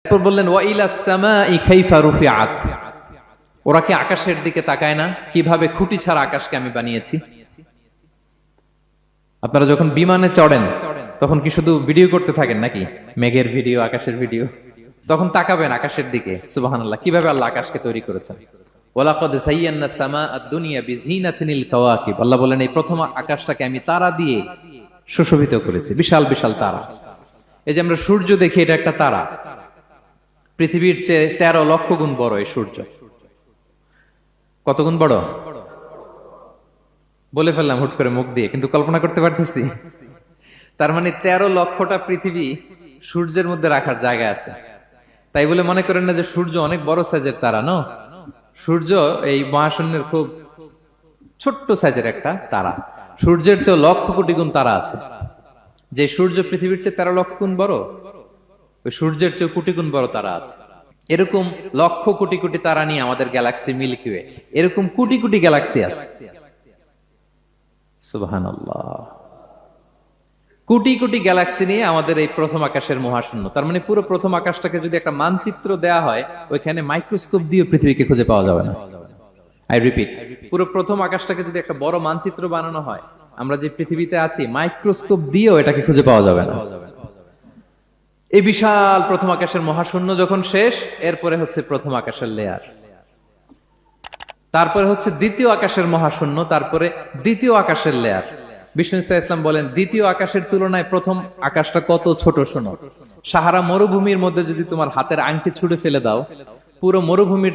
এরপর বললেন ওয়া ইলাস সামাই কাইফা রুফিআত, ওরা কি আকাশের দিকে তাকায় না কিভাবে খুঁটি ছাড়া আকাশকে আমি বানিয়েছি। আপনারা যখন বিমানে চড়েন তখন কি শুধু ভিডিও করতে থাকেন নাকি, মেঘের ভিডিও, আকাশের ভিডিও? তখন তাকাবেন আকাশের দিকে, সুবহানাল্লাহ, কিভাবে আল্লাহ আকাশকে তৈরি করেছেন। ওয়ালাকাদ যায়্যানা সামাআদ দুনিয়া বিজিনাতিল কাওয়াকিব, আল্লাহ বলেন এই প্রথম আকাশটাকে আমি তারা দিয়ে সুশোভিত করেছি, বিশাল বিশাল তারা। এই যে আমরা সূর্য দেখি, এটা একটা তারা, পৃথিবীর চেয়ে 13 লক্ষ গুণ বড় এই সূর্য। কত গুণ বড় বলে ফেললাম হুট করে মুখ দিয়ে, কিন্তু কল্পনা করতে পারতেছি। তার মানে 13 লক্ষটা পৃথিবী সূর্যের মধ্যে রাখার জায়গা আছে। তাই বলে মনে করেন না যে সূর্য অনেক বড় সাইজের তারা, ন, সূর্য এই মহাশূন্যের খুব ছোট্ট সাইজের একটা তারা। সূর্যের চেয়ে লক্ষ কোটি গুণ তারা আছে। যে সূর্য পৃথিবীর চেয়ে 13 লক্ষ গুণ বড়, ওই সূর্যের চেয়ে কোটি গুণ বড় তারা আছে। এরকম লক্ষ কোটি কোটি তারা নিয়ে আমাদের গ্যালাক্সি মিল্কি ওয়ে, এরকম কোটি কোটি গ্যালাক্সি আছে। সুবহানাল্লাহ, কোটি কোটি গ্যালাক্সি নিয়ে আমাদের এই প্রথম আকাশের মহাশূন্য। তার মানে পুরো প্রথম আকাশটাকে যদি একটা মানচিত্র দেয়া হয়, ওইখানে মাইক্রোস্কোপ দিয়ে পৃথিবীকে খুঁজে পাওয়া যাবে না। আই রিপিট, পুরো প্রথম আকাশটাকে যদি একটা বড় মানচিত্র বানানো হয়, আমরা যে পৃথিবীতে আছি মাইক্রোস্কোপ দিয়েও এটাকে খুঁজে পাওয়া যাবে না। এই বিশাল প্রথম আকাশের মহাশূন্য যখন শেষ, এরপরে হচ্ছে প্রথম আকাশের লেয়ার, তারপরে হচ্ছে দ্বিতীয় আকাশের মহাশূন্য, তারপরে দ্বিতীয় আকাশের লেয়ার। বিষ্ণু ইসলাম বলেন দ্বিতীয় আকাশের তুলনায় প্রথম আকাশটা কত ছোট শোনো। সাহারা মরুভূমির মধ্যে যদি তোমার হাতের আংটি ছুঁড়ে ফেলে দাও, পুরো মরুভূমির